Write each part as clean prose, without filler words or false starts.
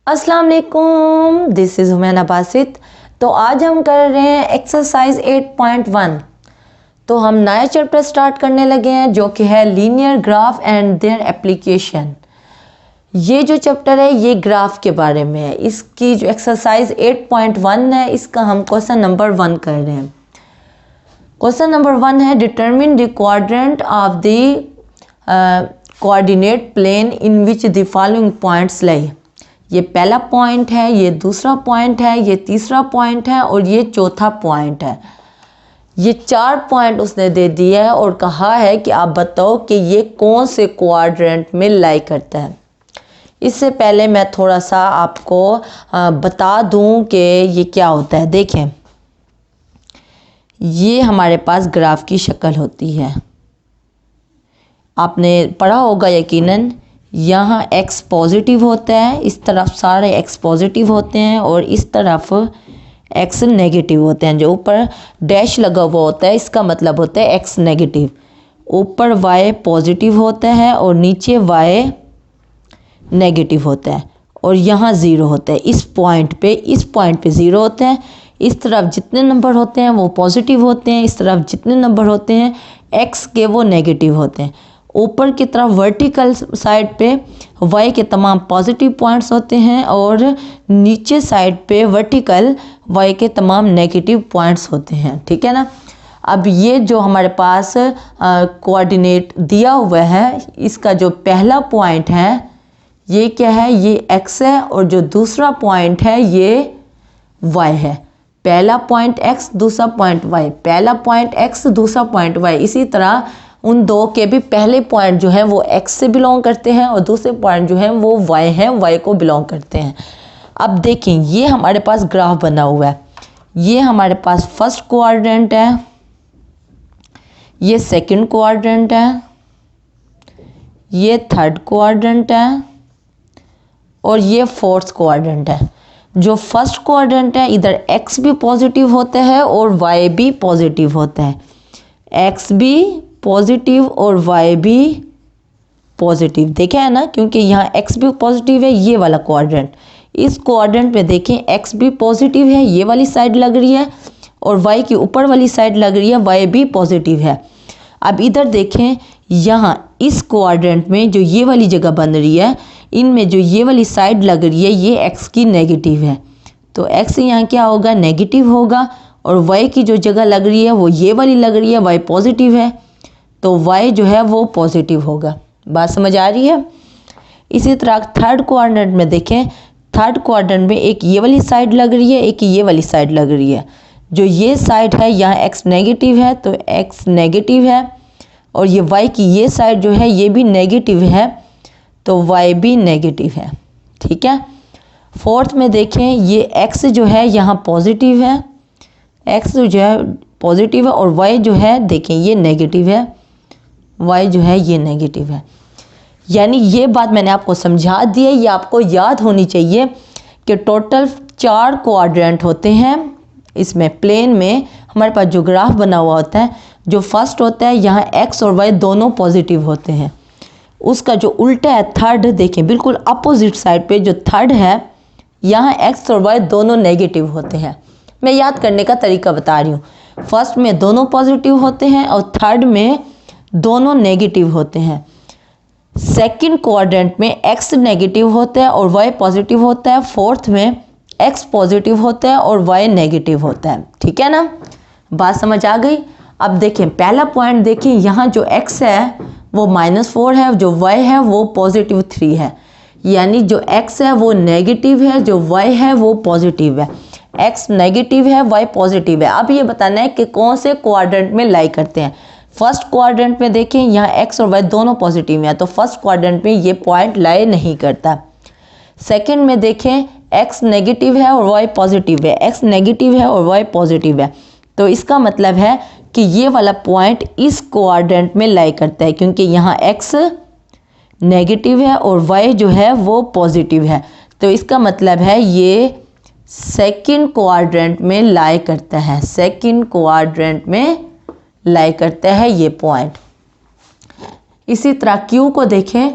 अस्सलाम वालेकुम, this is हुमैना Basit. तो आज हम कर रहे हैं एक्सरसाइज 8.1। तो हम नया चैप्टर स्टार्ट करने लगे हैं जो कि है linear graph and their application. ये जो चैप्टर है ये ग्राफ के बारे में है। इसकी जो एक्सरसाइज 8.1 है इसका हम क्वेश्चन नंबर 1 कर रहे हैं। क्वेश्चन नंबर 1 है determine the quadrant of the coordinate plane in which the following points lie. ये पहला पॉइंट है, ये दूसरा पॉइंट है, ये तीसरा पॉइंट है और ये चौथा पॉइंट है। ये 4 पॉइंट उसने दे दिया है और कहा है कि आप बताओ कि ये कौन से क्वाड्रेंट में लाई करता है। इससे पहले मैं थोड़ा सा आपको बता दूं कि ये क्या होता है। देखें, ये हमारे पास ग्राफ की शक्ल होती है। आपने पढ़ा होगा यकीनन। यहाँ x पॉजिटिव होता है, इस तरफ सारे x पॉजिटिव होते हैं और इस तरफ x नेगेटिव होते हैं। जो ऊपर डैश लगा हुआ होता है इसका मतलब होता है x नेगेटिव। ऊपर y पॉजिटिव होता है और नीचे y नेगेटिव होता है और यहाँ ज़ीरो होता है। इस पॉइंट पे ज़ीरो होता है। इस तरफ जितने नंबर होते हैं वो पॉजिटिव होते हैं, इस तरफ जितने नंबर होते हैं x के वो नेगेटिव होते हैं। ऊपर की तरफ वर्टिकल साइड पे y के तमाम पॉजिटिव पॉइंट्स होते हैं और नीचे साइड पे वर्टिकल y के तमाम नेगेटिव पॉइंट्स होते हैं। ठीक है ना। अब ये जो हमारे पास कोऑर्डिनेट दिया हुआ है, इसका जो पहला पॉइंट है ये क्या है, ये x है और जो दूसरा पॉइंट है ये y है। पहला पॉइंट x, दूसरा पॉइंट y, पहला पॉइंट x, दूसरा पॉइंट y। इसी तरह उन दो के भी पहले पॉइंट जो है वो x से बिलोंग करते हैं और दूसरे पॉइंट जो है वो y है, y को बिलोंग करते हैं। अब देखें, ये हमारे पास ग्राफ बना हुआ है। ये हमारे पास फर्स्ट क्वाड्रेंट है, ये सेकंड क्वाड्रेंट है, ये थर्ड क्वाड्रेंट है और ये फोर्थ क्वाड्रेंट है। जो फर्स्ट क्वाड्रेंट है इधर x भी पॉजिटिव होता है और y भी पॉजिटिव होता है। x भी पॉजिटिव और y भी पॉजिटिव, देखे है ना, क्योंकि यहाँ x भी पॉजिटिव है। ये वाला क्वाड्रेंट, इस क्वाड्रेंट में देखें x भी पॉजिटिव है, ये वाली साइड लग रही है और y की ऊपर वाली साइड लग रही है, y भी पॉजिटिव है। अब इधर देखें, यहाँ इस क्वाड्रेंट में जो ये वाली जगह बन रही है, इनमें जो ये वाली साइड लग रही है ये x की नेगेटिव है, तो x यहाँ क्या होगा, नेगेटिव होगा। और y की जो जगह लग रही है वो ये वाली लग रही है, y पॉजिटिव है, तो y जो है वो पॉजिटिव होगा। बात समझ आ रही है। इसी तरह थर्ड क्वाड्रेंट में देखें, थर्ड क्वाड्रेंट में एक ये वाली साइड लग रही है, एक ये वाली साइड लग रही है। जो ये साइड है यहाँ x नेगेटिव है तो x नेगेटिव है और ये y की ये साइड जो है ये भी नेगेटिव है तो y भी नेगेटिव है। ठीक है। फोर्थ में देखें, ये x जो है यहाँ पॉजिटिव है, x जो है पॉजिटिव है और y जो है देखें ये नेगेटिव है, y जो है ये नेगेटिव है। यानी ये बात मैंने आपको समझा दी है। ये आपको याद होनी चाहिए कि टोटल 4 क्वाड्रेंट होते हैं। इसमें प्लेन में हमारे पास जो ग्राफ बना हुआ होता है, जो फर्स्ट होता है यहाँ x और y दोनों पॉजिटिव होते हैं। उसका जो उल्टा है थर्ड, देखें बिल्कुल अपोजिट साइड पे जो थर्ड है यहाँ x और y दोनों नेगेटिव होते हैं। मैं याद करने का तरीका बता रही हूँ। फर्स्ट में दोनों पॉजिटिव होते हैं और थर्ड में दोनों नेगेटिव होते हैं। सेकंड क्वाड्रेंट में x नेगेटिव होता है और y पॉजिटिव होता है। फोर्थ में x पॉजिटिव होता है और y नेगेटिव होता है। ठीक है ना, बात समझ आ गई। अब देखें पहला पॉइंट, देखें यहाँ जो x है वो -4 है, जो y है वो +3 है। यानी जो x है वो नेगेटिव है, जो y है वो पॉजिटिव है। x नेगेटिव है, y पॉजिटिव है। अब ये बताना है कि कौन से क्वाड्रेंट में लाई करते हैं। फर्स्ट क्वाड्रेंट में देखें यहाँ x और y दोनों पॉजिटिव हैं तो फर्स्ट क्वाड्रेंट में ये पॉइंट लाई नहीं करता। सेकंड में देखें x नेगेटिव है और y पॉजिटिव है, x नेगेटिव है और y पॉजिटिव है, तो इसका मतलब है कि ये वाला पॉइंट इस क्वाड्रेंट में लाई करता है, क्योंकि यहाँ x नेगेटिव है और y जो है वो पॉजिटिव है। तो इसका मतलब है ये सेकंड क्वाड्रेंट में लाई करता है, सेकंड क्वाड्रेंट में लाई करता है ये पॉइंट। इसी तरह Q को देखें,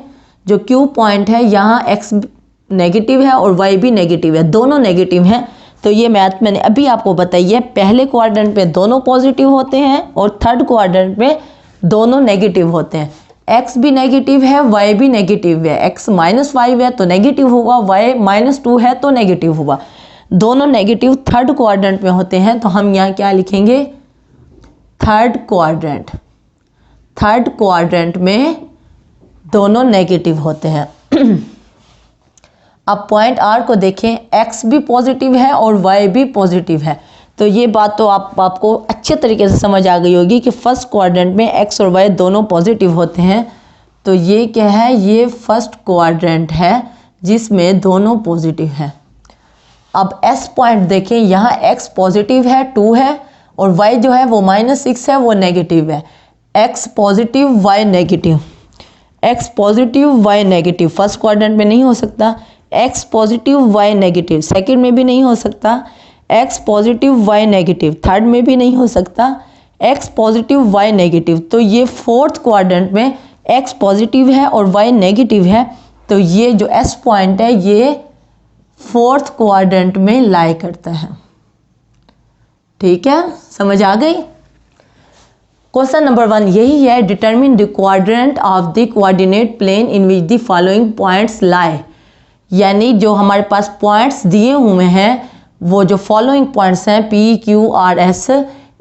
जो Q पॉइंट है यहाँ x नेगेटिव है और y भी नेगेटिव है, दोनों नेगेटिव हैं। तो ये मैथ मैंने अभी आपको बताई है, पहले क्वाड्रेंट में दोनों पॉजिटिव होते हैं और थर्ड क्वाड्रेंट में दोनों नेगेटिव होते हैं। x भी नेगेटिव है, y भी नेगेटिव है। x -5 है तो नेगेटिव होगा, y -2 है तो नेगेटिव होगा। दोनों नेगेटिव थर्ड क्वाड्रेंट में होते हैं, तो हम यहाँ क्या लिखेंगे, थर्ड क्वाड्रेंट में दोनों नेगेटिव होते हैं। अब पॉइंट आर को देखें, x भी पॉजिटिव है और y भी पॉजिटिव है। तो ये बात तो आपको अच्छे तरीके से समझ आ गई होगी कि फर्स्ट क्वाड्रेंट में x और y दोनों पॉजिटिव होते हैं। तो ये क्या है, ये फर्स्ट क्वाड्रेंट है जिसमें दोनों पॉजिटिव हैं। अब s पॉइंट देखें, यहाँ x पॉजिटिव है 2 है और y जो है वो -6 है, वो नेगेटिव है। x positive y negative, x positive y negative first quadrant में नहीं हो सकता, x positive y negative second में भी नहीं हो सकता, x positive y negative third में भी नहीं हो सकता, x पॉजिटिव y नेगेटिव। तो ये फोर्थ क्वाड्रेंट में x पॉजिटिव है और y नेगेटिव है। तो ये जो s पॉइंट है ये फोर्थ क्वाड्रेंट में लाई करता है। ठीक है, समझ आ गई। क्वेश्चन नंबर 1 यही है, determine the quadrant of the coordinate plane in which the following points lie. यानी जो हमारे पास पॉइंट्स दिए हुए हैं, वो जो फॉलोइंग पॉइंट्स हैं P, Q, R, S,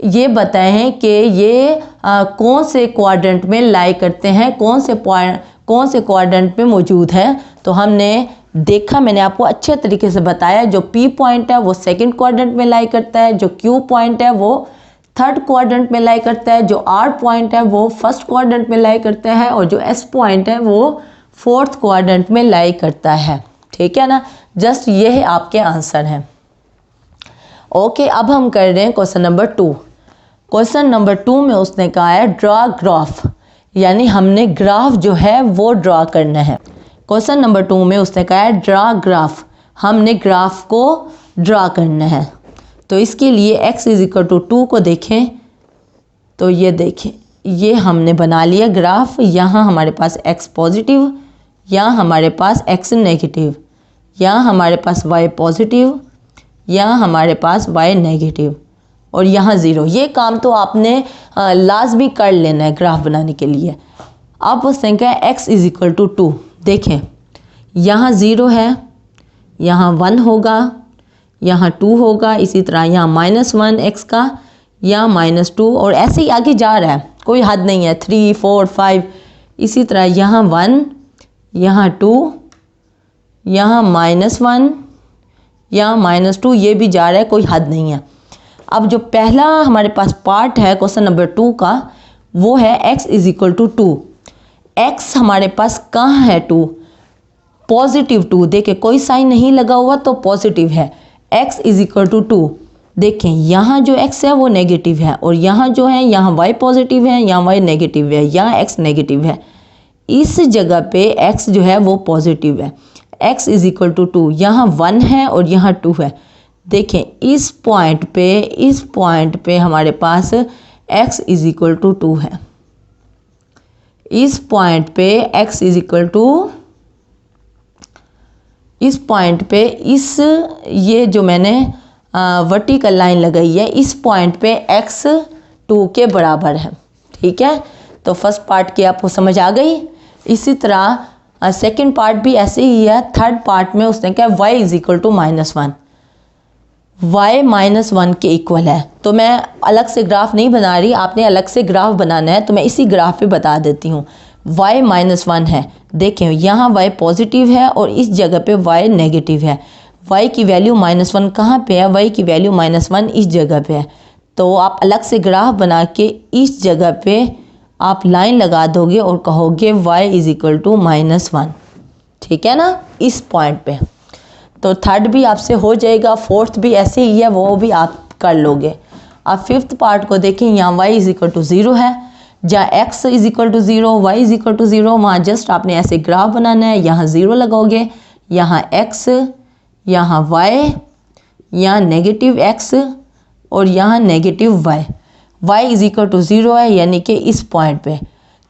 ये बताए हैं कि ये कौन से क्वाड्रेंट में लाई करते हैं, कौन से क्वाड्रेंट में मौजूद है। तो हमने देखा, मैंने आपको अच्छे तरीके से बताया, जो P पॉइंट है वो सेकंड क्वाड्रेंट में लाई करता है, जो Q पॉइंट है वो थर्ड क्वाड्रेंट में लाई करता है, जो R पॉइंट है वो फर्स्ट क्वाड्रेंट में लाई करता है और जो S पॉइंट है वो फोर्थ क्वाड्रेंट में लाई करता है। ठीक है ना, जस्ट ये है आपके आंसर हैं। ओके, अब हम कर रहे हैं क्वेश्चन नंबर 2। क्वेश्चन नंबर 2 में उसने कहा है ड्रॉ ग्राफ, यानी हमने ग्राफ जो है वो ड्रॉ करना है। क्वेश्चन नंबर 2 में उसने कहा है ड्रॉ ग्राफ, हमने ग्राफ को ड्रॉ करना है। तो इसके लिए x = 2 को देखें, तो ये देखें, ये हमने बना लिया ग्राफ। यहाँ हमारे पास x पॉजिटिव, यहाँ हमारे पास x नेगेटिव, यहाँ हमारे पास y पॉजिटिव, यहाँ हमारे पास y नेगेटिव और यहाँ 0। ये काम तो आपने लाजमी कर लेना है ग्राफ बनाने के लिए। अब उसने कहा x = 2, देखें यहाँ 0 है, यहाँ 1 होगा, यहाँ 2 होगा, इसी तरह यहाँ -1 x का, यहाँ -2 और ऐसे ही आगे जा रहा है, कोई हद नहीं है, 3, 4, 5, इसी तरह यहाँ 1, यहाँ 2, यहाँ -1, यहाँ -2, ये भी जा रहा है, कोई हद नहीं है। अब जो पहला हमारे पास पार्ट है क्वेश्चन नंबर 2 का, वो है x = 2। x हमारे पास कहाँ है, 2, पॉजिटिव 2, देखें कोई साइन नहीं लगा हुआ तो पॉजिटिव है। x = 2, देखें यहाँ जो x है वो नेगेटिव है और यहाँ जो है, यहाँ y पॉजिटिव है, यहाँ y नेगेटिव है, यहाँ x नेगेटिव है। इस जगह पे x जो है वो पॉजिटिव है। x = 2, यहाँ 1 है और यहाँ 2 है। देखें इस पॉइंट पे हमारे पास x = 2 है। इस पॉइंट पे x = इस पॉइंट पे ये जो मैंने वर्टिकल लाइन लगाई है, इस पॉइंट पे x 2 के बराबर है। ठीक है, तो फर्स्ट पार्ट की आपको समझ आ गई। इसी तरह सेकंड पार्ट भी ऐसे ही है। थर्ड पार्ट में उसने कहा y = -1, y -1 के इक्वल है। तो मैं अलग से ग्राफ नहीं बना रही, आपने अलग से ग्राफ बनाना है, तो मैं इसी ग्राफ पे बता देती हूँ। y -1 है, देखें यहाँ y पॉजिटिव है और इस जगह पे y नेगेटिव है। y की वैल्यू -1 कहाँ पे है, y की वैल्यू -1 इस जगह पे है। तो आप अलग से ग्राफ बना के इस जगह पे आप लाइन लगा दोगे और कहोगे y = -1। ठीक है ना, इस पॉइंट पे। तो थर्ड भी आपसे हो जाएगा, फोर्थ भी ऐसे ही है, वो भी आप कर लोगे। अब फिफ्थ पार्ट को देखें, यहाँ y = 0 है, जहाँ x = 0, y = 0, वहाँ जस्ट आपने ऐसे ग्राफ बनाना है। यहाँ 0 लगाओगे, यहाँ x, यहाँ y, यहाँ नेगेटिव x और यहाँ नेगेटिव y। y = 0 है, यानी कि इस पॉइंट पे।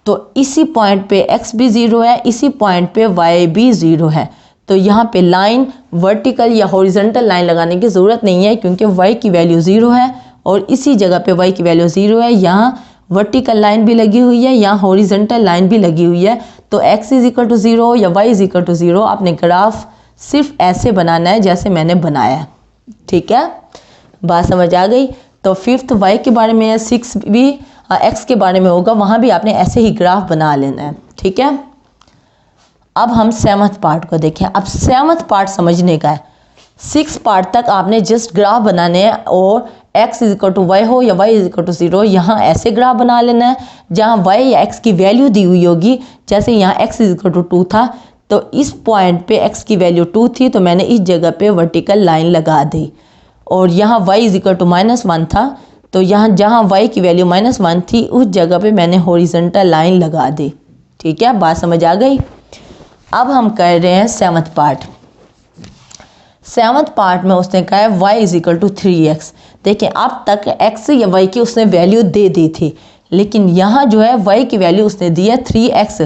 तो इसी पॉइंट पे x भी 0 है, इसी पॉइंट पे y भी 0 है। तो यहाँ पे लाइन वर्टिकल या हॉरिजॉन्टल लाइन लगाने की ज़रूरत नहीं है, क्योंकि y की वैल्यू 0 है और इसी जगह पे y की वैल्यू 0 है। यहाँ वर्टिकल लाइन भी लगी हुई है, यहाँ हॉरिजॉन्टल लाइन भी लगी हुई है। तो x = 0 या y = 0 आपने ग्राफ सिर्फ ऐसे बनाना है जैसे मैंने बनाया है। ठीक है, बात समझ आ गई। तो 5th y के बारे में है, 6 भी x के बारे में होगा, वहाँ भी आपने ऐसे ही ग्राफ बना लेना है। ठीक है, अब हम 7th पार्ट को देखें। अब 7th पार्ट समझने का है। 6 पार्ट तक आपने जस्ट ग्राफ बनाने हैं और x = y हो या y = 0 यहाँ ऐसे ग्राफ बना लेना है जहाँ y या x की वैल्यू दी हुई होगी। जैसे यहाँ x = 2 था तो इस पॉइंट पे x की वैल्यू 2 थी, तो मैंने इस जगह पे वर्टिकल लाइन लगा दी। और यहाँ y = -1 था, तो यहाँ जहाँ y की वैल्यू -1 थी उस जगह पे मैंने हॉरिजॉन्टल लाइन लगा दी। ठीक है, बात समझ आ गई। अब हम कर रहे हैं 7th पार्ट। 7th पार्ट में उसने कहा है y = 3x। देखिए अब तक x या y की उसने वैल्यू दे दी थी, लेकिन यहाँ जो है y की वैल्यू उसने दी है 3x।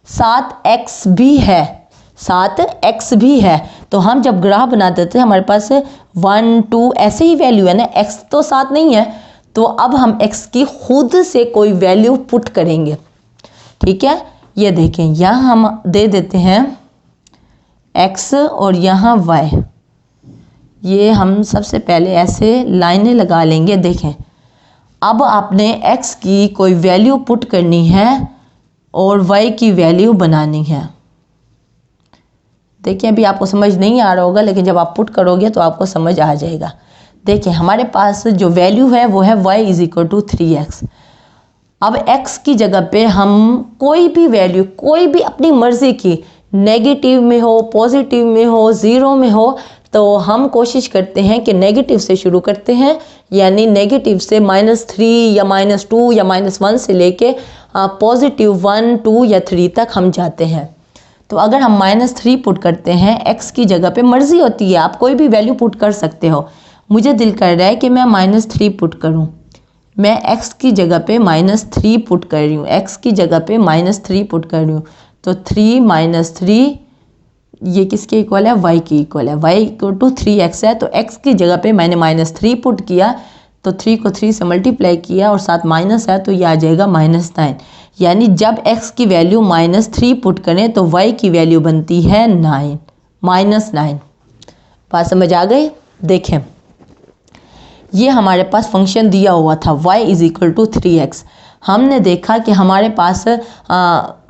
7x भी है, 7x भी है। तो हम जब ग्राफ बनाते थे हमारे पास 1 2 ऐसे ही वैल्यू है ना, x तो 7 नहीं है। तो अब हम x की खुद से कोई वैल्यू पुट करेंगे। ठीक है, ये देखें यहाँ हम दे देते हैं x और यहाँ y। ये हम सबसे पहले ऐसे लाइनें लगा लेंगे। देखें अब आपने x की कोई वैल्यू पुट करनी है और y की वैल्यू बनानी है। देखिए अभी आपको समझ नहीं आ रहा होगा, लेकिन जब आप पुट करोगे तो आपको समझ आ जाएगा। देखिए हमारे पास जो वैल्यू है वो है y = 3x। अब x की जगह पे हम कोई भी वैल्यू, कोई भी अपनी मर्जी की, नेगेटिव में हो, पॉजिटिव में हो, 0 में हो, तो हम कोशिश करते हैं कि नेगेटिव से शुरू करते हैं, यानी नेगेटिव से -3 या -2 या -1 से लेके पॉजिटिव 1 2 या 3 तक हम जाते हैं। तो अगर हम -3 पुट करते हैं x की जगह पे, मर्जी होती है आप कोई भी वैल्यू पुट कर सकते हो। मुझे दिल कर रहा है कि मैं -3 पुट करूं। मैं x की जगह पे -3 पुट कर रही हूँ, x की जगह पे -3 पुट कर रही हूँ। तो 3 - 3 ये किसके इक्वल है, y की इक्वल है। y = 3x है, तो x की जगह पे मैंने -3 पुट किया, तो 3 को 3 से मल्टीप्लाई किया और साथ माइनस है तो ये आ जाएगा -9। यानी जब x की वैल्यू -3 पुट करें तो y की वैल्यू बनती है 9, -9। बात समझ आ गई। देखें ये हमारे पास फंक्शन दिया हुआ था y = 3x। हमने देखा कि हमारे पास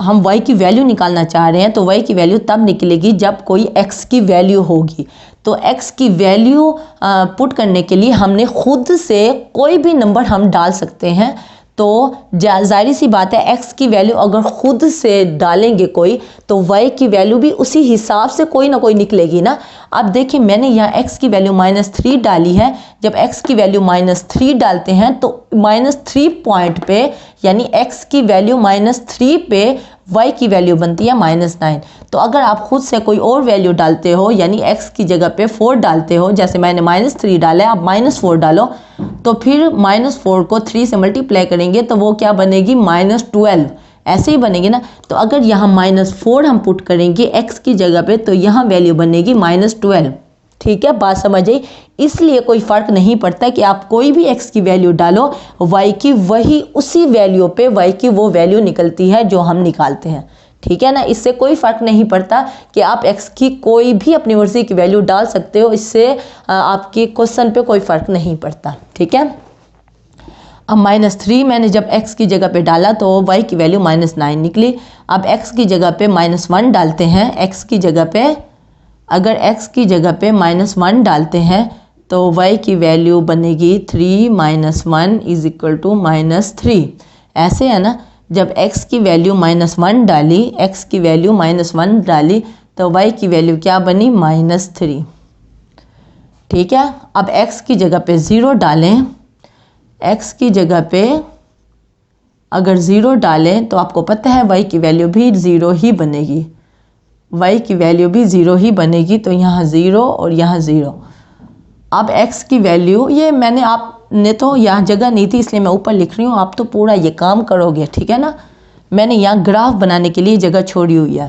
हम y की वैल्यू निकालना चाह रहे हैं, तो y की वैल्यू तब निकलेगी जब कोई x की वैल्यू होगी। तो x की वैल्यू पुट करने के लिए हमने खुद से कोई भी नंबर हम डाल सकते हैं। तो जाहिर सी बात है x की वैल्यू अगर खुद से डालेंगे कोई, तो y की वैल्यू भी उसी हिसाब से कोई ना कोई निकलेगी ना। अब देखिए मैंने यहाँ x की वैल्यू -3 डाली है। जब x की वैल्यू -3 डालते हैं तो -3 पॉइंट पे, यानी x की वैल्यू -3 पे y की वैल्यू बनती है -9। तो अगर आप खुद से कोई और वैल्यू डालते हो, यानी x की जगह पे 4 डालते हो, जैसे मैंने -3 डाला है, आप -4 डालो, तो फिर -4 को 3 से मल्टीप्लाई करेंगे तो वो क्या बनेगी, -12। ऐसे ही बनेगी ना। तो अगर यहाँ -4 हम पुट करेंगे x की जगह पे, तो यहाँ वैल्यू बनेगी -12। ठीक है, बात समझ आई। इसलिए कोई फ़र्क नहीं पड़ता कि आप कोई भी x की वैल्यू डालो, y की वही उसी वैल्यू पे y की वो वैल्यू निकलती है जो हम निकालते हैं। ठीक है ना, इससे कोई फ़र्क नहीं पड़ता कि आप x की कोई भी अपनी मर्जी की वैल्यू डाल सकते हो, इससे आपके क्वेश्चन पे कोई फ़र्क नहीं पड़ता। ठीक है, अब -3 मैंने जब x की जगह पे डाला तो y की वैल्यू -9 निकली। अब x की जगह पे -1 डालते हैं। x की जगह पे अगर x की जगह पे -1 डालते हैं तो y की वैल्यू बनेगी 3 - 1 = -3। ऐसे है ना, जब x की वैल्यू -1 डाली, x की वैल्यू -1 डाली तो y की वैल्यू क्या बनी, -3। ठीक है, अब x की जगह पे 0 डालें। x की जगह पे अगर 0 डालें तो आपको पता है y की वैल्यू भी 0 ही बनेगी, y की वैल्यू भी 0 ही बनेगी। तो यहाँ 0 और यहाँ 0। अब x की वैल्यू, ये मैंने आपने तो यहाँ जगह नहीं थी इसलिए मैं ऊपर लिख रही हूँ, आप तो पूरा ये काम करोगे। ठीक है ना, मैंने यहाँ ग्राफ बनाने के लिए जगह छोड़ी हुई है।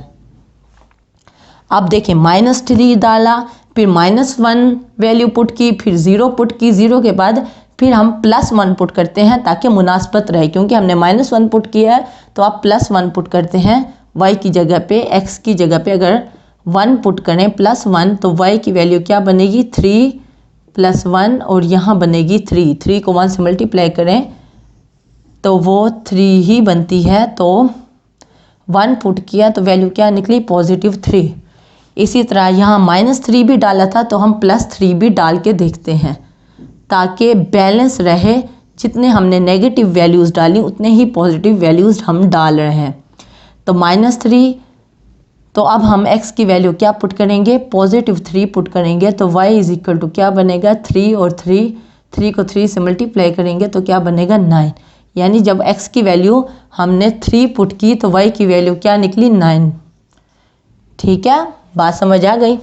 अब देखें -3 डाला, फिर -1 वैल्यू पुट की, फिर 0 पुट की, 0 के बाद फिर हम +1 पुट करते हैं ताकि मुनासबत रहे, क्योंकि हमने -1 पुट किया है तो आप +1 पुट करते हैं y की जगह पे, x की जगह पे अगर 1 पुट करें +1 तो y की वैल्यू क्या बनेगी 3 + 1 और यहाँ बनेगी 3 को 1 से मल्टीप्लाई करें तो वो 3 ही बनती है, तो 1 पुट किया तो वैल्यू क्या निकली +3। इसी तरह यहाँ -3 भी डाला था तो हम +3 भी डाल के देखते हैं ताकि बैलेंस रहे, जितने हमने नेगेटिव वैल्यूज़ डाली उतने ही पॉजिटिव वैल्यूज़ हम डाल रहे हैं। तो -3, तो अब हम x की वैल्यू क्या पुट करेंगे +3 पुट करेंगे तो y = क्या बनेगा 3 और 3 को 3 से मल्टीप्लाई करेंगे तो क्या बनेगा 9। यानी जब x की वैल्यू हमने 3 पुट की तो y की वैल्यू क्या निकली 9। ठीक है, बात समझ आ गई।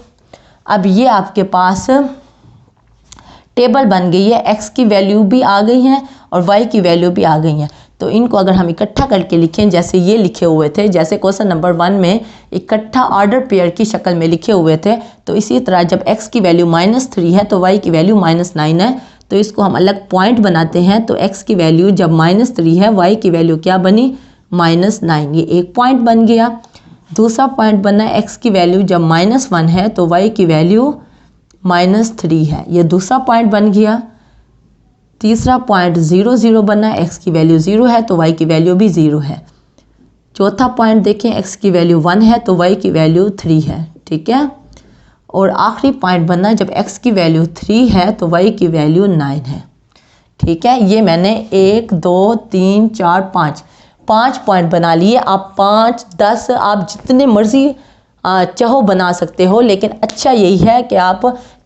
अब ये आपके पास टेबल बन गई है, x की वैल्यू भी आ गई है और y की वैल्यू भी आ गई है। तो इनको अगर हम इकट्ठा करके लिखें जैसे ये लिखे हुए थे, जैसे क्वेश्चन नंबर 1 में इकट्ठा ऑर्डर पेयर की शक्ल में लिखे हुए थे, तो इसी तरह जब x की वैल्यू -3 है तो y की वैल्यू -9 है, तो इसको हम अलग पॉइंट बनाते हैं। तो x की वैल्यू जब -3 है, y की वैल्यू क्या बनी -9, ये एक पॉइंट बन गया। दूसरा पॉइंट बना x की वैल्यू जब -1 है तो y की वैल्यू -3 है, ये दूसरा पॉइंट बन गया। तीसरा पॉइंट 0 0 बना, x की वैल्यू 0 है तो y की वैल्यू भी 0 है। चौथा पॉइंट देखें, x की वैल्यू 1 है तो y की वैल्यू 3 है। ठीक है, और आखिरी पॉइंट बना जब x की वैल्यू 3 है तो y की वैल्यू 9 है। ठीक है, ये मैंने 1 2 3 4 5 पॉइंट बना लिए। आप 5 10 आप जितने मर्जी चाहो बना सकते हो, लेकिन अच्छा यही है कि आप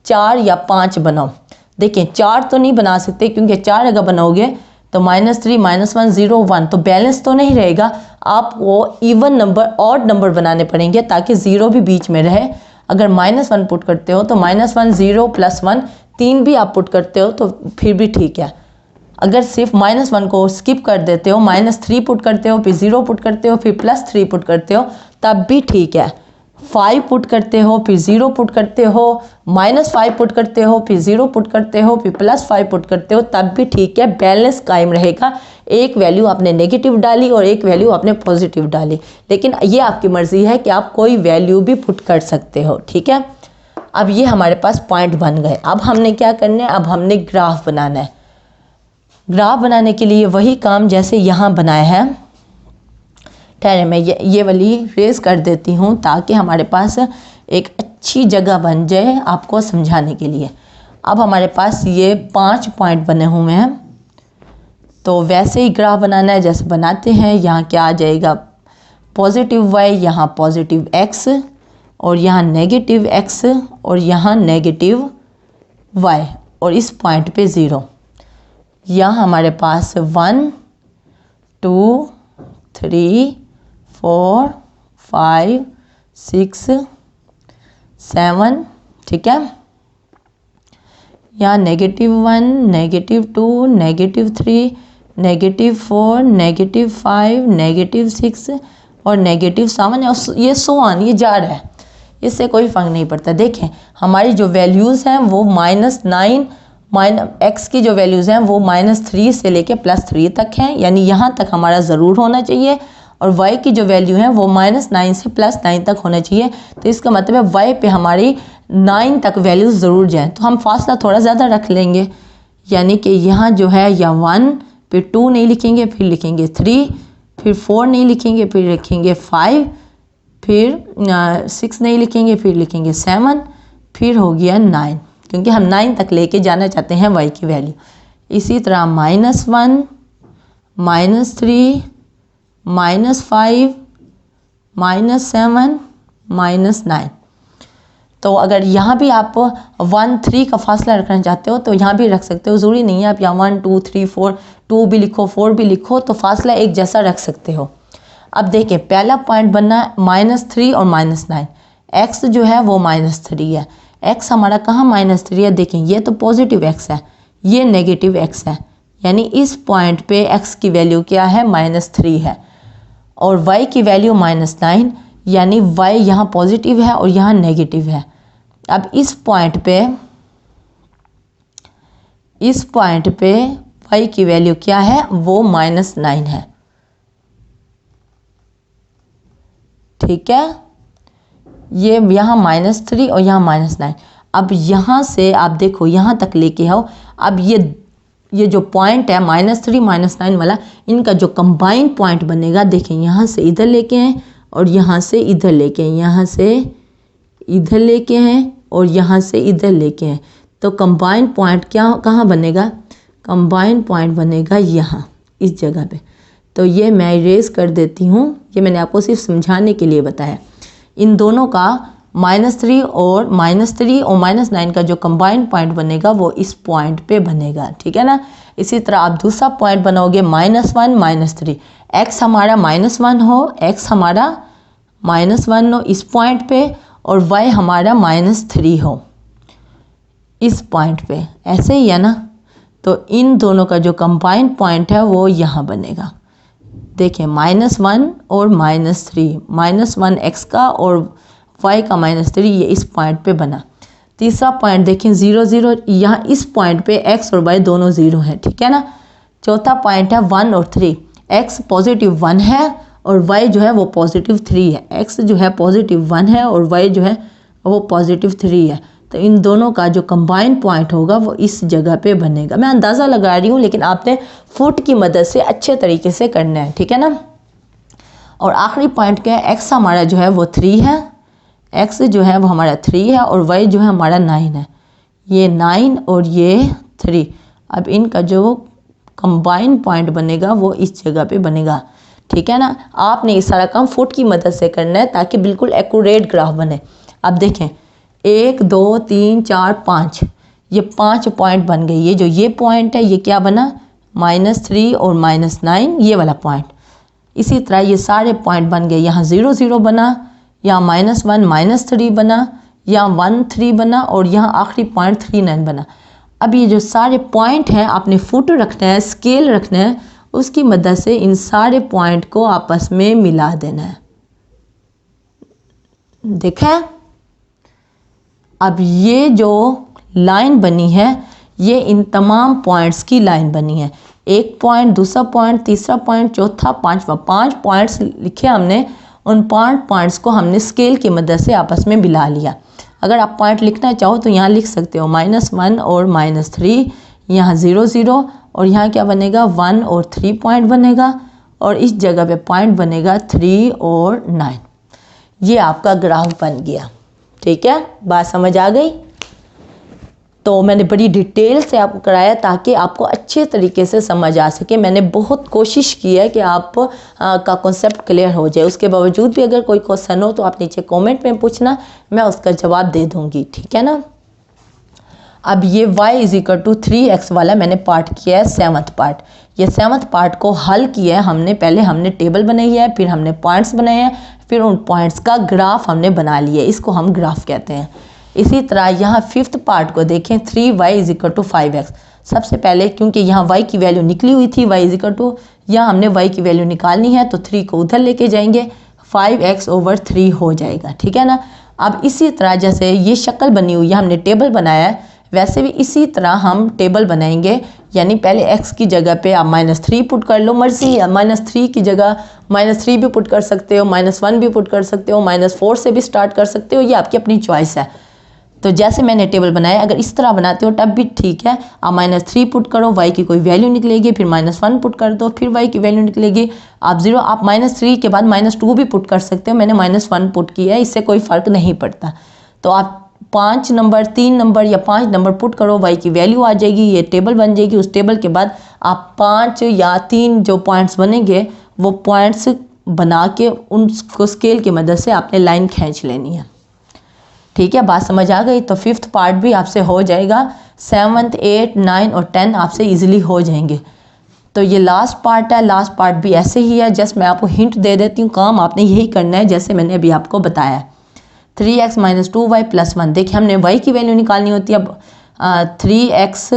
4 या 5 बनाओ। देखें 4 तो नहीं बना सकते क्योंकि 4 अगर बनाओगे तो -3 -1 0 1 तो बैलेंस तो नहीं रहेगा, आपको इवन नंबर ऑड नंबर बनाने पड़ेंगे ताकि 0 भी बीच में रहे। अगर -1 पुट करते हो तो -1 0 + 1 3 भी आप पुट करते हो तो फिर भी ठीक है। अगर सिर्फ -1 को स्किप कर देते हो, -3 पुट करते हो, फिर 0 पुट करते हो, फिर +3 पुट करते हो, तब भी ठीक है। 5 पुट करते हो, फिर 0 पुट करते हो, -5 पुट करते हो, फिर 0 पुट करते हो, फिर +5 पुट करते हो, तब भी ठीक है, बैलेंस कायम रहेगा। एक वैल्यू आपने नेगेटिव डाली और एक वैल्यू आपने पॉजिटिव डाली, लेकिन ये आपकी मर्जी है कि आप कोई वैल्यू भी पुट कर सकते हो। ठीक है, अब ये हमारे पास पॉइंट बन गए। अब हमने क्या करना है, अब हमने ग्राफ बनाना है। ग्राफ बनाने के लिए वही काम जैसे यहाँ बनाया है। ठहरे, मैं ये वाली रेस कर देती हूँ ताकि हमारे पास एक अच्छी जगह बन जाए आपको समझाने के लिए। अब हमारे पास ये 5 पॉइंट बने हुए हैं, तो वैसे ही ग्राफ बनाना है जैसे बनाते हैं। यहाँ क्या आ जाएगा +y, यहाँ +x और यहाँ -x और यहाँ -y और इस पॉइंट पे 0। यहाँ हमारे पास 1 2 3 4 5 6 7, ठीक है। यहाँ -1 -2 -3 -4 -5 -6 और -7 और ये सोआन ये जा रहा है, इससे कोई फ़र्क नहीं पड़ता। देखें हमारी जो वैल्यूज़ हैं वो -9 x की जो वैल्यूज़ हैं वो -3 से लेके +3 तक हैं, यानी यहाँ तक हमारा ज़रूर होना चाहिए। और y की जो वैल्यू है वो -9 से +9 तक होना चाहिए। तो इसका मतलब है y पे हमारी 9 तक वैल्यूज़ ज़रूर जाएँ, तो हम फासला थोड़ा ज़्यादा रख लेंगे। यानी कि यहाँ जो है या 1 फिर 2 नहीं लिखेंगे, फिर लिखेंगे 3, फिर 4 नहीं लिखेंगे, फिर लिखेंगे 5, फिर 6 नहीं लिखेंगे, फिर लिखेंगे 7, फिर हो गया 9, क्योंकि हम 9 तक लेके जाना चाहते हैं y की वैल्यू। इसी तरह -1 -3 -5 -7 -9। तो अगर यहाँ भी आप 1 3 का फासला रखना चाहते हो तो यहाँ भी रख सकते हो, ज़रूरी नहीं है आप यहाँ 1 2 3 4 2 भी लिखो 4 भी लिखो, तो फासला एक जैसा रख सकते हो। अब देखिए पहला पॉइंट बनना -3 और -9। x जो है वो -3 है, x हमारा कहाँ -3 है, देखें ये तो पॉजिटिव x है, ये नेगेटिव x है, यानी इस पॉइंट पे x की वैल्यू क्या है -3 है और y की वैल्यू -9। यानी y यहाँ पॉजिटिव है और यहाँ नेगेटिव है। अब इस पॉइंट पे y की वैल्यू क्या है, वो -9 है। ठीक है, ये यहाँ -3 और यहाँ -9। अब यहाँ से आप देखो यहाँ तक लेके आओ। अब ये जो पॉइंट है -3 -9 वाला, इनका जो कंबाइन पॉइंट बनेगा, देखें यहाँ से इधर लेके हैं और यहाँ से इधर लेके हैं, यहाँ से इधर लेके हैं और यहाँ से इधर लेके हैं। तो कंबाइन पॉइंट क्या कहाँ बनेगा, कंबाइन पॉइंट बनेगा यहाँ इस जगह पे। तो ये मैं इरेज कर देती हूँ, ये मैंने आपको सिर्फ समझाने के लिए बताया। इन दोनों का -3 और -9 का जो कंबाइन पॉइंट बनेगा वो इस पॉइंट पे बनेगा। ठीक है ना। इसी तरह आप दूसरा पॉइंट बनाओगे -1 -3, x हमारा -1 हो, x हमारा -1 हो इस पॉइंट पे, और y हमारा -3 हो इस पॉइंट पे। ऐसे ही है ना। तो इन दोनों का जो कंबाइन पॉइंट है वो यहाँ बनेगा। देखें -1 और -3, -1 x का और y का -3, ये इस पॉइंट पे बना। तीसरा पॉइंट देखें 0 0, यहाँ इस पॉइंट पे x और y दोनों 0 हैं। ठीक है ना। चौथा पॉइंट है 1 और 3, x पॉजिटिव 1 है और y जो है वो पॉजिटिव 3 है। x जो है पॉजिटिव 1 है और y जो है वो पॉजिटिव 3 है। तो इन दोनों का जो कंबाइन पॉइंट होगा वो इस जगह पे बनेगा। मैं अंदाज़ा लगा रही हूँ, लेकिन आपने फुट की मदद से अच्छे तरीके से करना है। ठीक है ना। और आखिरी पॉइंट क्या है, x हमारा जो है वो 3 है, x जो है वो हमारा 3 है और y जो है हमारा 9 है। ये 9 और ये 3। अब इनका जो कंबाइन पॉइंट बनेगा वो इस जगह पे बनेगा। ठीक है ना। आपने ये सारा काम फुट की मदद से करना है ताकि बिल्कुल एक्यूरेट ग्राफ बने। अब देखें 1 2 3 4 5, ये 5 पॉइंट बन गए। ये जो ये पॉइंट है ये क्या बना, -3 और -9, ये वाला पॉइंट। इसी तरह ये सारे पॉइंट बन गए। यहाँ 0 0 बना, यहाँ -1 -3 बना, यहाँ 1 3 बना और यहाँ आखिरी पॉइंट 3 9 बना। अब ये जो सारे पॉइंट हैं आपने फुट रखना है, स्केल रखना है, उसकी मदद से इन सारे पॉइंट को आपस में मिला देना है। देखा। अब ये जो लाइन बनी है ये इन तमाम पॉइंट्स की लाइन बनी है। एक पॉइंट, दूसरा पॉइंट, तीसरा पॉइंट, चौथा, पांचवा, 5 पॉइंट्स लिखे हमने। उन 5 पॉइंट्स को हमने स्केल की मदद से आपस में मिला लिया। अगर आप पॉइंट लिखना चाहो तो यहाँ लिख सकते हो -1 और -3, यहाँ 0 0 और यहाँ क्या बनेगा 1 और 3 पॉइंट बनेगा और इस जगह पे पॉइंट बनेगा 3 और 9। ये आपका ग्राफ बन गया। ठीक है, बात समझ आ गई। तो मैंने बड़ी डिटेल से आपको कराया ताकि आपको अच्छे तरीके से समझ आ सके। मैंने बहुत कोशिश की है कि आप का कॉन्सेप्ट क्लियर हो जाए। उसके बावजूद भी अगर कोई क्वेश्चन हो तो आप नीचे कमेंट में पूछना, मैं उसका जवाब दे दूंगी। ठीक है ना। अब ये y = 3x वाला मैंने पार्ट किया है 7th पार्ट। ये 7th पार्ट को हल किया है हमने। पहले हमने टेबल बनाई है, फिर हमने पॉइंट्स बनाए हैं, फिर उन पॉइंट्स का ग्राफ हमने बना लिया। इसको हम ग्राफ कहते हैं। इसी तरह यहाँ 5th पार्ट को देखें 3y = 5x। सबसे पहले क्योंकि यहाँ y की वैल्यू निकली हुई थी, y = यहाँ हमने y की वैल्यू निकालनी है तो 3 को उधर लेके जाएंगे, 5x/3 हो जाएगा। ठीक है ना। अब इसी तरह जैसे ये शक्ल बनी हुई है, हमने टेबल बनाया है, वैसे भी इसी तरह हम टेबल बनाएंगे। यानी पहले x की जगह पे आप -3 पुट कर लो, मर्जी है। -3 की जगह -3 भी पुट कर सकते हो, -1 भी पुट कर सकते हो, -4 से भी स्टार्ट कर सकते हो, ये आपकी अपनी चॉइस है। तो जैसे मैंने टेबल बनाया, अगर इस तरह बनाते हो तब भी ठीक है। आप -3 पुट करो, y की कोई वैल्यू निकलेगी, फिर -1 पुट कर दो, फिर y की वैल्यू निकलेगी। आप 0, आप -3 के बाद -2 भी पुट कर सकते हो। मैंने -1 पुट किया है, इससे कोई फ़र्क नहीं पड़ता। तो आप 5 नंबर, 3 नंबर या 5 नंबर पुट करो, y की वैल्यू आ जाएगी, ये टेबल बन जाएगी। उस टेबल के बाद आप 5 या 3 जो पॉइंट्स बनेंगे वो पॉइंट्स बना के उनको स्केल की मदद से आपने लाइन खींच लेनी है। ठीक है, बात समझ आ गई। तो 5th पार्ट भी आपसे हो जाएगा, 7th 8 9 और 10 आपसे इजीली हो जाएंगे। तो ये लास्ट पार्ट है। लास्ट पार्ट भी ऐसे ही है। जस्ट मैं आपको हिंट दे देती हूँ, काम आपने यही करना है जैसे मैंने अभी आपको बताया है। 3x - 2y + 1। देखिए हमने y की वैल्यू निकालनी होती है। अब 3x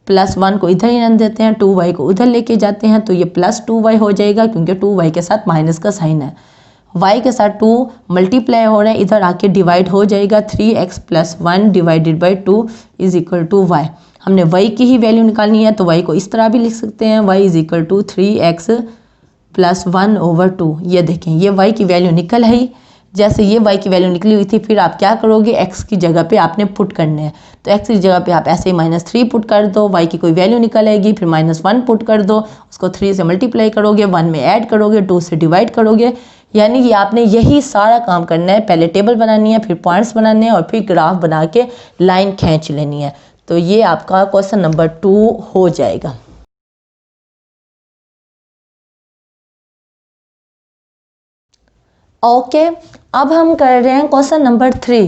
+ 1 को इधर ही रख देते हैं, 2y को उधर लेके जाते हैं, तो ये +2y हो जाएगा क्योंकि 2y के साथ माइनस का साइन है। y के साथ 2 मल्टीप्लाई हो रहा है, इधर आके डिवाइड हो जाएगा 3x plus 1 divided by 2 is equal to y। हमने y की ही वैल्यू निकालनी है तो y को इस तरह भी लिख सकते हैं, y is equal to 3x plus 1 over 2। ये देखें ये y की वैल्यू निकल है। जैसे ये y की वैल्यू निकली हुई थी, फिर आप क्या करोगे, x की जगह पे आपने पुट करने हैं। तो x की जगह पे आप ऐसे ही -3 पुट कर दो, y की कोई वैल्यू निकल आएगी, फिर -1 पुट कर दो, उसको 3 से मल्टीप्लाई करोगे, 1 में ऐड करोगे, 2 से डिवाइड करोगे। यानी कि आपने यही सारा काम करना है। पहले टेबल बनानी है, फिर पॉइंट्स बनाने हैं और फिर ग्राफ बना के लाइन खींच लेनी है। तो ये आपका क्वेश्चन नंबर 2 हो जाएगा। ओके, अब हम कर रहे हैं क्वेश्चन नंबर 3।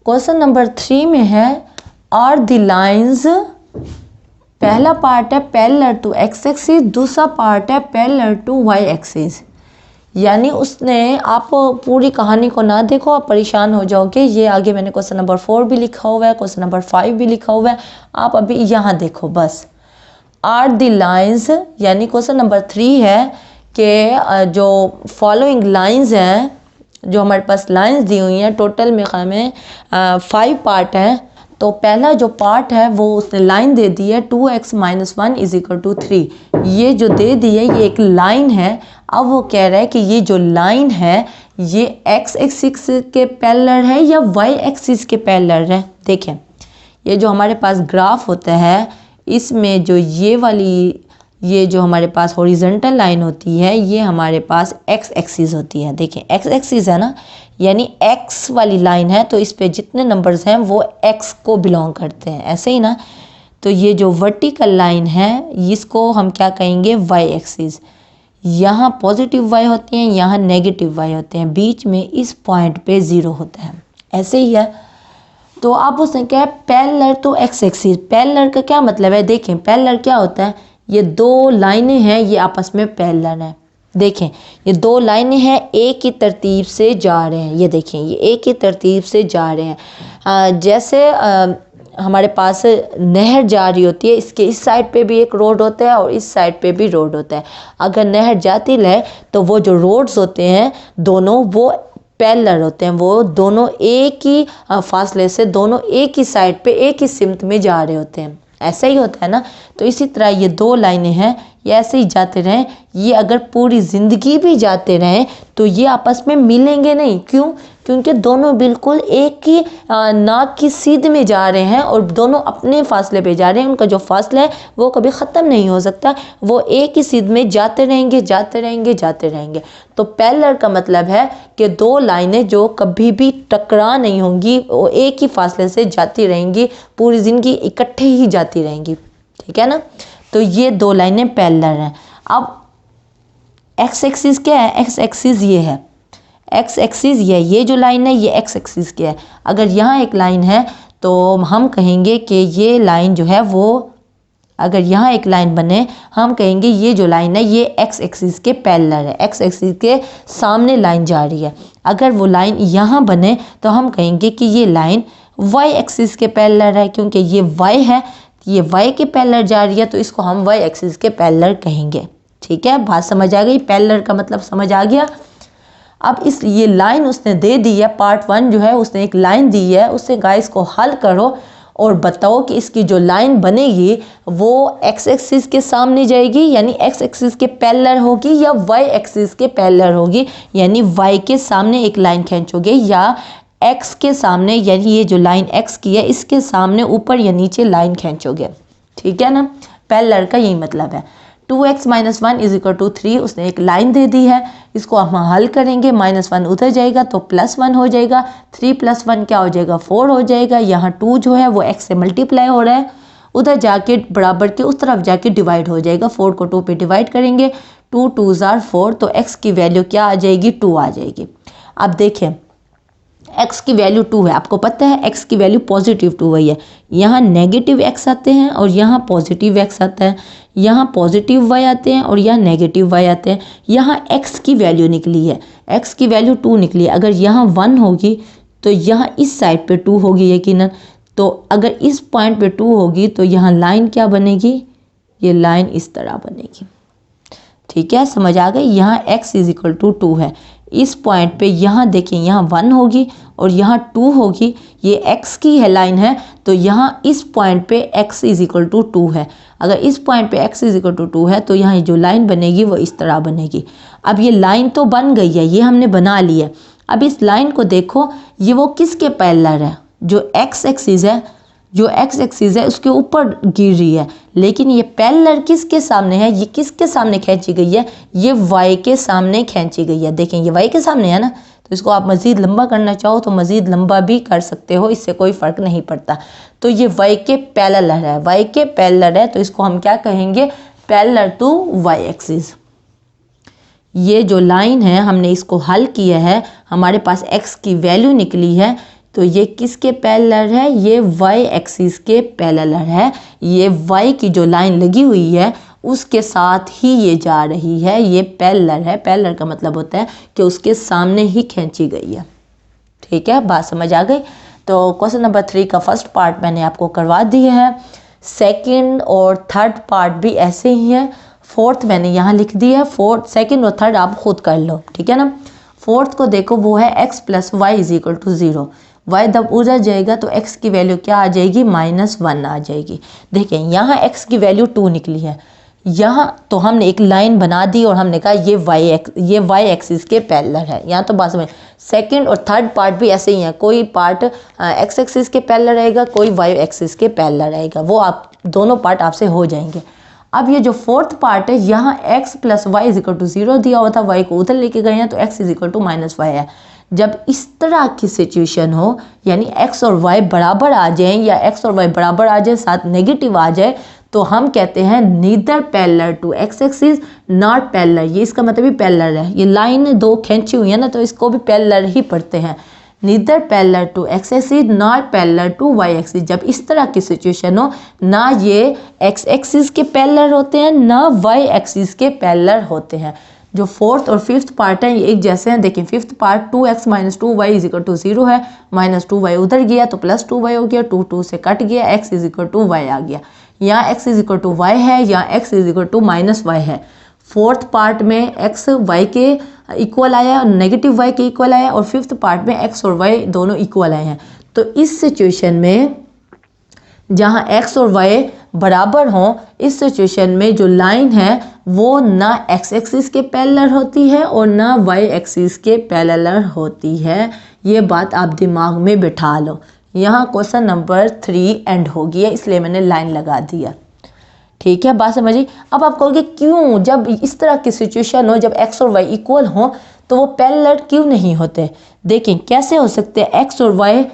क्वेश्चन नंबर 3 में है आर द लाइंस, पहला पार्ट है पैरेलल टू एक्स एक्सिस, दूसरा पार्ट है पैरेलल टू वाई एक्सिस। यानी उसने, आप पूरी कहानी को ना देखो, आप परेशान हो जाओगे। ये आगे मैंने क्वेश्चन नंबर 4 भी लिखा हुआ है, क्वेश्चन नंबर 5 भी लिखा हुआ है, आप अभी यहाँ देखो बस। आर द लाइंस, यानी क्वेश्चन नंबर 3 है कि जो फॉलोइंग लाइंस हैं, जो हमारे पास लाइंस दी हुई हैं, टोटल में 5 पार्ट हैं। तो पहला जो पार्ट है वो उसने लाइन दे दी है 2x - 1 इज इक्वल टू 3। ये जो दे दी है ये एक लाइन है। अब वो कह रहा है कि ये जो लाइन है ये x एक्सिस के पैरेलल है या y एक्सिस के पैरेलल है। देखें ये जो हमारे पास ग्राफ होता है, इसमें जो ये वाली, ये जो हमारे पास हॉरिजॉन्टल लाइन होती है, ये हमारे पास x एक्सिस होती है। देखें x एक्सिस है ना, यानी x वाली लाइन है, तो इस पे जितने नंबर्स हैं वो x को बिलोंग करते हैं, ऐसे ही ना। तो ये जो वर्टिकल लाइन है इसको हम क्या कहेंगे, y एक्सिस। यहाँ पॉजिटिव y होती हैं, यहाँ नेगेटिव y होते हैं, बीच में इस पॉइंट पे 0 होता है, ऐसे ही है। तो आप उसने क्या है, parallel to x axis. Parallel का क्या मतलब है, देखें पैरेलल क्या होता है, ये दो लाइनें हैं, ये आपस में पैरेलल है। देखें ये दो लाइनें हैं, एक ही तरतीब से जा रहे हैं। ये देखें ये एक ही तरतीब से जा रहे हैं। जैसे हमारे पास नहर जा रही होती है, इसके इस साइड पे भी एक रोड होता है और इस साइड पे भी रोड होता है। अगर नहर जाती है तो वो जो रोड्स होते हैं दोनों वो पैरेलल होते हैं, वो दोनों एक ही फासले से, दोनों एक ही साइड पे एक ही सिमत में जा रहे होते हैं, ऐसा ही होता है ना। तो इसी तरह ये दो लाइनें हैं, ये ऐसे ही जाते रहें, ये अगर पूरी ज़िंदगी भी जाते रहें तो ये आपस में मिलेंगे नहीं। क्यों? क्योंकि दोनों बिल्कुल एक ही नाक की सीध में जा रहे हैं और दोनों अपने फासले पे जा रहे हैं। उनका जो फासला है वो कभी ख़त्म नहीं हो सकता, वो एक ही सीध में जाते रहेंगे, जाते रहेंगे, जाते रहेंगे। तो पैरेलल का मतलब है कि दो लाइनें जो कभी भी टकरा नहीं होंगी, वो एक ही फासले से जाती रहेंगी, पूरी ज़िंदगी इकट्ठे ही जाती रहेंगी, ठीक है ना। तो ये दो लाइनें पैरेलल हैं। अब एक्स एक्सिस क्या है, एक्स एक्सिस ये है, एक्स एक्सिस ये जो लाइन है ये एक्स एक्सिस क्या है। अगर यहाँ एक लाइन है तो हम कहेंगे कि ये लाइन जो है वो, अगर यहाँ एक लाइन बने हम कहेंगे ये जो लाइन है ये एक्स एक्सिस के पैरेलल है, एक्स एक्सिस के सामने लाइन जा रही है। अगर वो लाइन यहाँ बने तो हम कहेंगे कि ये लाइन वाई एक्सिस के पैरेलल है, क्योंकि ये वाई है, ये वाई के पैरेलल जा रही है, तो इसको हम वाई एक्सिस के पैरेलल कहेंगे। ठीक है, बात समझ आ गई, पैरेलल का मतलब समझ आ गया। अब इस ये लाइन उसने दे दी है, पार्ट 1 जो है उसने एक लाइन दी है, उससे गाइस को हल करो और बताओ कि इसकी जो लाइन बनेगी वो एक्स एक्सिस के सामने जाएगी यानी एक्स एक्सिस के पैरेलल होगी, या वाई एक्सिस के पैरेलल होगी यानी वाई के सामने एक लाइन खींचोगे, या एक्स के सामने यानी ये जो लाइन एक्स की है इसके सामने ऊपर या नीचे लाइन खींचोगे। ठीक है ना, पैरेलल का यही मतलब है। 2x - 1 इज इक्वल टू 3 उसने एक लाइन दे दी है, इसको हम हल करेंगे, -1 उधर जाएगा तो +1 हो जाएगा, 3 + 1 क्या हो जाएगा 4 हो जाएगा। यहाँ 2 जो है वो x से मल्टीप्लाई हो रहा है, उधर जाके बराबर के उस तरफ जाके डिवाइड हो जाएगा, 4 को 2 पे डिवाइड करेंगे, 2 × 2 = 4, तो x की वैल्यू क्या आ जाएगी 2 आ जाएगी। अब देखें x की वैल्यू 2 है, आपको पता है x की वैल्यू पॉजिटिव 2 है, यहाँ नेगेटिव x आते हैं और यहाँ पॉजिटिव x आता है, यहाँ पॉजिटिव y आते हैं और यहाँ नेगेटिव y आते हैं। यहाँ x की वैल्यू निकली है, x की वैल्यू 2 निकली है, अगर यहाँ 1 होगी तो यहाँ इस साइड पे 2 होगी यकीनन, तो अगर इस पॉइंट पे 2 होगी तो यहाँ लाइन क्या बनेगी, ये लाइन इस तरह बनेगी। ठीक है, समझ आ गई। यहाँ x = 2 है, इस पॉइंट पे यहाँ देखें, यहाँ 1 होगी और यहाँ 2 होगी, ये x की है लाइन है, तो यहाँ इस पॉइंट पे x इज इक्वल टू 2 है। अगर इस पॉइंट पे x इज इक्वल टू 2 है तो यहाँ जो लाइन बनेगी वो इस तरह बनेगी। अब ये लाइन तो बन गई है, ये हमने बना ली है। अब इस लाइन को देखो, ये वो किसके पैरेलल है, जो x एक्सिस है, जो x एक्सिस है उसके ऊपर गिर रही है, लेकिन ये पैरेलल किसके सामने है, ये किसके सामने खींची गई है, ये y के सामने खींची गई है। देखें ये y के सामने है ना, तो इसको आप मज़ीद लंबा करना चाहो तो मज़ीद लंबा भी कर सकते हो, इससे कोई फ़र्क नहीं पड़ता। तो ये y के पैरेलल है, y के पैरेलल है, तो इसको हम क्या कहेंगे, पैरेलल टू y एक्सिस। ये जो लाइन है हमने इसको हल किया है, हमारे पास x की वैल्यू निकली है, तो ये किसके पैरेलल है, ये y एक्सिस के पैरेलल है। ये y की जो लाइन लगी हुई है उसके साथ ही ये जा रही है, ये पैरेलल है। पैरेलल का मतलब होता है कि उसके सामने ही खींची गई है। ठीक है, बात समझ आ गई। तो क्वेश्चन नंबर 3 का फर्स्ट पार्ट मैंने आपको करवा दिया है, सेकंड और थर्ड पार्ट भी ऐसे ही है, फोर्थ मैंने यहाँ लिख दिया है। फोर्थ, सेकंड और थर्ड आप खुद कर लो, ठीक है ना। फोर्थ को देखो, वो है x plus y is equal to 0। y जब उधर जाएगा तो x की वैल्यू क्या आ जाएगी, -1 आ जाएगी। देखें यहाँ x की वैल्यू 2 निकली है, यहाँ तो हमने एक लाइन बना दी और हमने कहा ये y एक्सिस के पैरेलल है। यहाँ तो बात समझ। सेकंड और थर्ड पार्ट भी ऐसे ही है, कोई पार्ट x एक्सिस के पैरेलल रहेगा, कोई y एक्सिस के पैरेलल रहेगा, वो आप दोनों पार्ट आपसे हो जाएंगे। अब ये जो फोर्थ पार्ट है, यहाँ x plus y is equal to 0 दिया हुआ था, y को उधर लेके गए हैं तो x is equal to -y है। जब इस तरह की सिचुएशन हो, यानी x और y बराबर आ जाएं या x और y बराबर आ जाए, साथ नेगेटिव आ जाए, तो हम कहते हैं neither parallel to x axis not parallel. ये इसका मतलब ही पैरेलल है, ये लाइन दो खींची हुई है ना, तो इसको भी पैरेलल ही पढ़ते हैं। Neither parallel to x axis not parallel to y axis. जब इस तरह की सिचुएशन हो, ना ये x एक्सिस के पैरेलल होते हैं ना y एक्सिस के पैरेलल होते हैं। जो फोर्थ और फिफ्थ पार्ट है ये एक जैसे हैं। देखिए fifth part 2x minus 2y is equal to 0 है, -2y उधर गया तो +2y हो गया, 2 से कट गया, x is equal to y आ गया। यहाँ x is equal to y है, यहाँ x is equal to -y है। फोर्थ पार्ट में x y के इक्वल आया, नेगेटिव y के इक्वल आया, और फिफ्थ पार्ट में x और y दोनों इक्वल आए हैं। तो इस सिचुएशन में जहाँ x और y बराबर हों, इस सिचुएशन में जो लाइन है वो ना x एक्सिस के पैरेलल होती है और ना y एक्सिस के पैरेलल होती है। ये बात आप दिमाग में बिठा लो। यहाँ क्वेश्चन नंबर 3 एंड हो गया, इसलिए मैंने लाइन लगा दिया। ठीक है, बात समझिए। अब आप कहोगे क्यों, जब इस तरह की सिचुएशन हो, जब x और y इक्वल हो, तो वो पैरेलल क्यों नहीं होते। देखें कैसे हो सकते हैं, x और y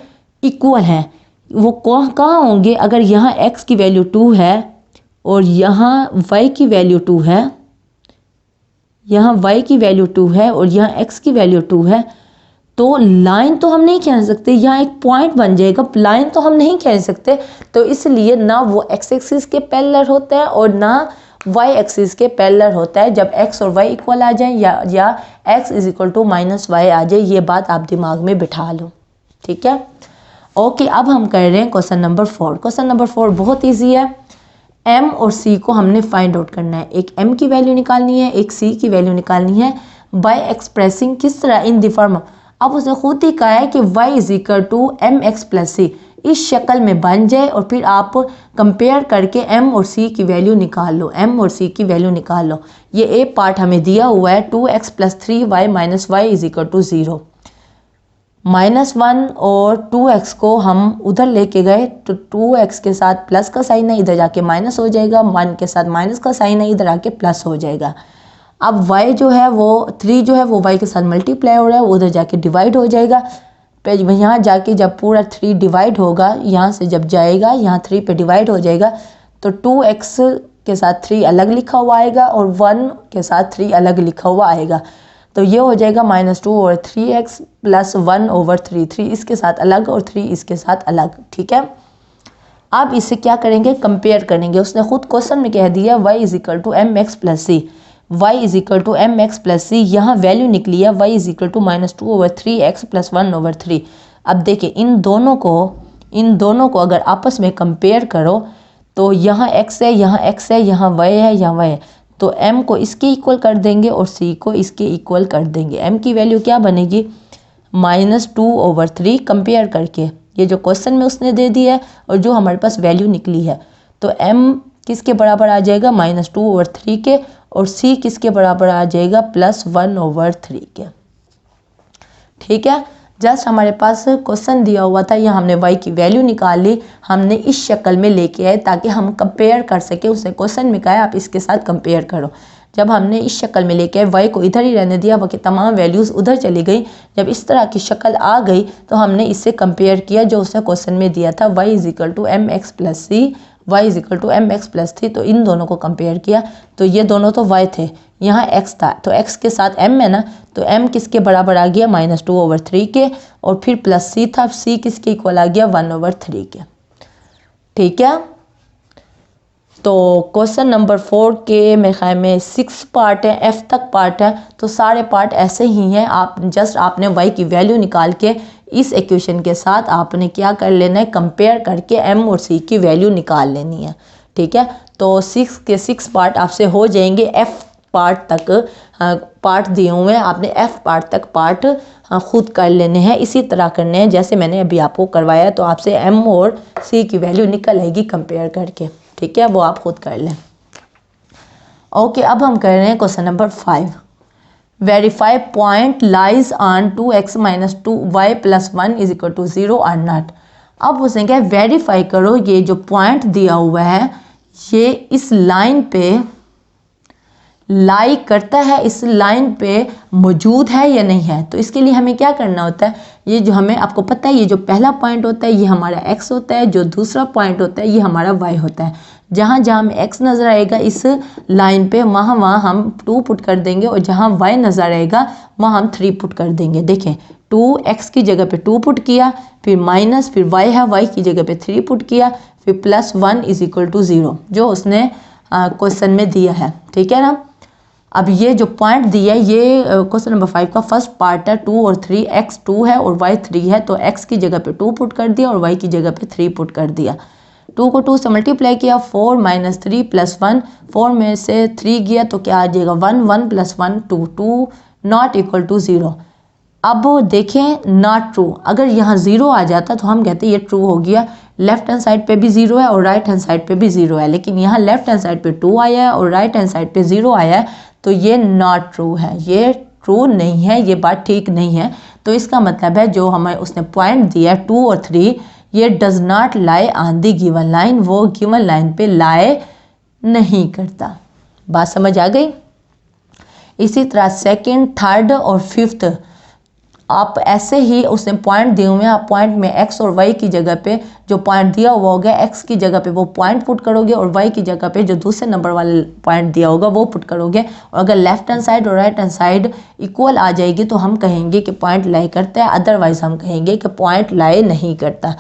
इक्वल हैं, वो कहाँ होंगे, अगर यहाँ x की वैल्यू 2 है और यहाँ y की वैल्यू 2 है, यहाँ y की वैल्यू 2 है और यहाँ x की वैल्यू 2 है, तो लाइन तो हम नहीं खींच सकते, यहाँ एक पॉइंट बन जाएगा, लाइन तो हम नहीं खींच सकते। तो इसलिए ना वो x एक्सिस के पैरेलल होता है और ना y एक्सिस के पैरेलल होता है जब x और y इक्वल आ जाए या x is equal to -y आ जाए। ये बात आप दिमाग में बिठा लो, ठीक है। ओके, अब हम कर रहे हैं क्वेश्चन नंबर 4। क्वेश्चन नंबर 4 बहुत ईजी है। m और c को हमने फाइंड आउट करना है, एक m की वैल्यू निकालनी है, एक c की वैल्यू निकालनी है, बाय एक्सप्रेसिंग किस तरह, इन द फॉर्म। अब उसने खुद ही कहा है कि y is equal to mx plus c, इस शक्ल में बन जाए और फिर आप कंपेयर करके m और c की वैल्यू निकाल लो, m और c की वैल्यू निकाल लो। ये ए पार्ट हमें दिया हुआ है 2x plus 3y minus y is equal to 0। -1 और 2x को हम उधर लेके गए तो 2x के साथ प्लस का साइन है, इधर जाके माइनस हो जाएगा, 1 के साथ माइनस का साइन है, इधर आके प्लस हो जाएगा। अब y जो है वो 3 जो है वो y के साथ मल्टीप्लाई हो रहा है, वो उधर जाके डिवाइड हो जाएगा। फिर यहाँ जाके जब पूरा 3 डिवाइड होगा, यहाँ से जब जाएगा यहाँ 3 पे डिवाइड हो जाएगा, तो 2x के साथ 3 अलग लिखा हुआ आएगा और 1 के साथ 3 अलग लिखा हुआ आएगा। तो ये हो जाएगा -2/3x प्लस 1/3, 3 इसके साथ अलग और 3 इसके साथ अलग, ठीक है। अब इसे क्या करेंगे, कंपेयर करेंगे। उसने खुद क्वेश्चन में कह दिया y is equal to mx plus C, y is equal to mx plus C, यहाँ वैल्यू निकली है y is equal to -2/3x plus 1/3। अब देखिए इन दोनों को अगर आपस में कंपेयर करो तो यहाँ x है, यहाँ x है, यहाँ y है, यहाँ y है, तो m को इसके इक्वल कर देंगे और c को इसके इक्वल कर देंगे। m की वैल्यू क्या बनेगी, -2/3 कंपेयर करके, ये जो क्वेश्चन में उसने दे दिया है और जो हमारे पास वैल्यू निकली है, तो m किसके बराबर आ जाएगा, -2/3 के, और c किसके बराबर आ जाएगा, +1/3 के। ठीक है, जस्ट हमारे पास क्वेश्चन दिया हुआ था, यहाँ हमने y की वैल्यू निकाल ली, हमने इस शक्ल में लेके आए ताकि हम कंपेयर कर सके। उसने क्वेश्चन में कहा है आप इसके साथ कंपेयर करो। जब हमने इस शक्ल में लेके आए, y को इधर ही रहने दिया, बाकी तमाम वैल्यूज़ उधर चली गई। जब इस तरह की शक्ल आ गई तो हमने इससे कंपेयर किया जो उसने क्वेश्चन में दिया था, y = mx + c, y = mx + 3, तो इन दोनों को कंपेयर किया तो ये दोनों तो y थे, यहाँ x था, तो x के साथ m है ना, तो m किसके बराबर आ गया, -2/3 के, और फिर प्लस c था, c किसके इक्वल आ गया, 1/3 के। ठीक है, तो क्वेश्चन नंबर 4 के मेरे ख्याल में 6 पार्ट है, f तक पार्ट है, तो सारे पार्ट ऐसे ही हैं। आप जस्ट आपने y की वैल्यू निकाल के इस इक्वेशन के साथ आपने क्या कर लेना है, कंपेयर करके m और c की वैल्यू निकाल लेनी है। ठीक है, तो 6 के 6 पार्ट आपसे हो जाएंगे। f पार्ट तक पार्ट दिए हुए हैं, आपने f पार्ट तक पार्ट खुद कर लेने हैं। इसी तरह करने हैं जैसे मैंने अभी आपको करवाया, तो आपसे m और c की वैल्यू निकल आएगी कंपेयर करके। ठीक है, वो आप खुद कर लें। ओके, अब हम कर रहे हैं question number 5। Verify point lies on 2x - 2y + 1 = 0 और नॉट। अब उसने क्या, वेरीफाई करो ये जो पॉइंट दिया हुआ है ये इस लाइन पे लाई करता है, इस लाइन पे मौजूद है या नहीं है। तो इसके लिए हमें क्या करना होता है, ये जो हमें आपको पता है, ये जो पहला पॉइंट होता है ये हमारा x होता है, जो दूसरा पॉइंट होता है ये हमारा y होता है। जहाँ जहाँ हमें x नज़र आएगा इस लाइन पे, वहाँ वहाँ हम 2 पुट कर देंगे, और जहाँ y नज़र आएगा वहाँ हम 3 पुट कर देंगे। देखें, 2x की जगह पे 2 पुट किया, फिर माइनस, फिर y है, y की जगह पे 3 पुट किया, फिर +1 = 0 जो उसने क्वेश्चन में दिया है। ठीक है ना, अब ये जो पॉइंट दिया है ये क्वेश्चन नंबर 5 का फर्स्ट पार्ट है, 2 और 3, x 2 है और y 3 है, तो x की जगह पे 2 पुट कर दिया और y की जगह पे 3 पुट कर दिया। 2 को 2 से मल्टीप्लाई किया, 4 - 3 + 1, 4 में से 3 गया तो क्या आ जाएगा, 1, 1 + 1 2, 2 नॉट इक्वल टू 0। अब देखें, नॉट ट्रू, अगर यहाँ 0 आ जाता तो हम कहते ये ट्रू हो गया। लेफ्ट हैंड साइड पे भी 0 है और राइट हैंड साइड पे भी 0 है, लेकिन यहाँ लेफ्ट हैंड साइड पे 2 आया है और राइट हैंड साइड पे 0 आया है, तो ये नॉट ट्रू है, ये ट्रू नहीं है, ये बात ठीक नहीं है। तो इसका मतलब है जो हमें उसने पॉइंट दिया 2 और 3, ये does not lie on the given line, वो गिवन लाइन पे लाई नहीं करता। बात समझ आ गई। इसी तरह सेकंड, थर्ड और फिफ्थ आप ऐसे ही उसने पॉइंट दिए हुए हैं, आप पॉइंट में x और y की जगह पे जो पॉइंट दिया हुआ होगा x की जगह पे वो पॉइंट पुट करोगे और y की जगह पे जो दूसरे नंबर वाले पॉइंट दिया होगा वो पुट करोगे। और अगर लेफ्ट हैंड साइड और राइट हैंड साइड इक्वल आ जाएगी तो हम कहेंगे कि पॉइंट लाई करता है, अदरवाइज हम कहेंगे कि पॉइंट लाई नहीं करता।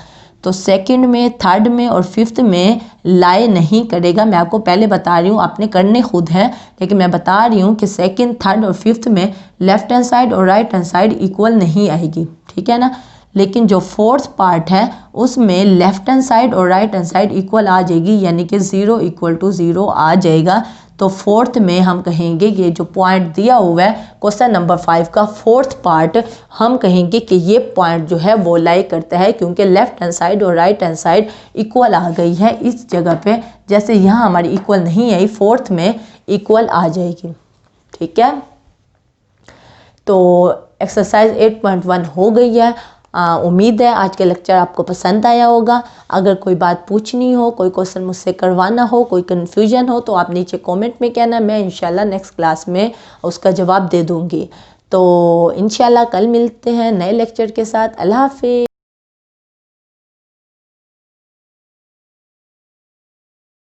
तो सेकंड में, थर्ड में और फिफ्थ में लाई नहीं करेगा। मैं आपको पहले बता रही हूँ, आपने करने खुद हैं, लेकिन मैं बता रही हूँ कि सेकंड, थर्ड और फिफ्थ में लेफ्ट हैंड साइड और राइट हैंड साइड इक्वल नहीं आएगी। ठीक है ना, लेकिन जो फोर्थ पार्ट है उसमें लेफ्ट हैंड साइड और राइट हैंड साइड इक्वल आ जाएगी, यानी कि 0 = 0 आ जाएगा। तो फोर्थ में हम कहेंगे ये जो पॉइंट दिया हुआ है क्वेश्चन नंबर 5 का फोर्थ पार्ट, हम कहेंगे कि ये पॉइंट जो है वो लाई करता है, क्योंकि लेफ्ट हैंड साइड और राइट हैंड साइड इक्वल आ गई है इस जगह पे। जैसे यहाँ हमारी इक्वल नहीं आई, फोर्थ में इक्वल आ जाएगी। ठीक है, तो एक्सरसाइज 8.1 हो गई है। उम्मीद है आज के लेक्चर आपको पसंद आया होगा। अगर कोई बात पूछनी हो, कोई क्वेश्चन मुझसे करवाना हो, कोई कन्फ्यूजन हो, तो आप नीचे कमेंट में कहना, मैं इंशाल्लाह नेक्स्ट क्लास में उसका जवाब दे दूँगी। तो इंशाल्लाह कल मिलते हैं नए लेक्चर के साथ। अल्लाह हाफिज़।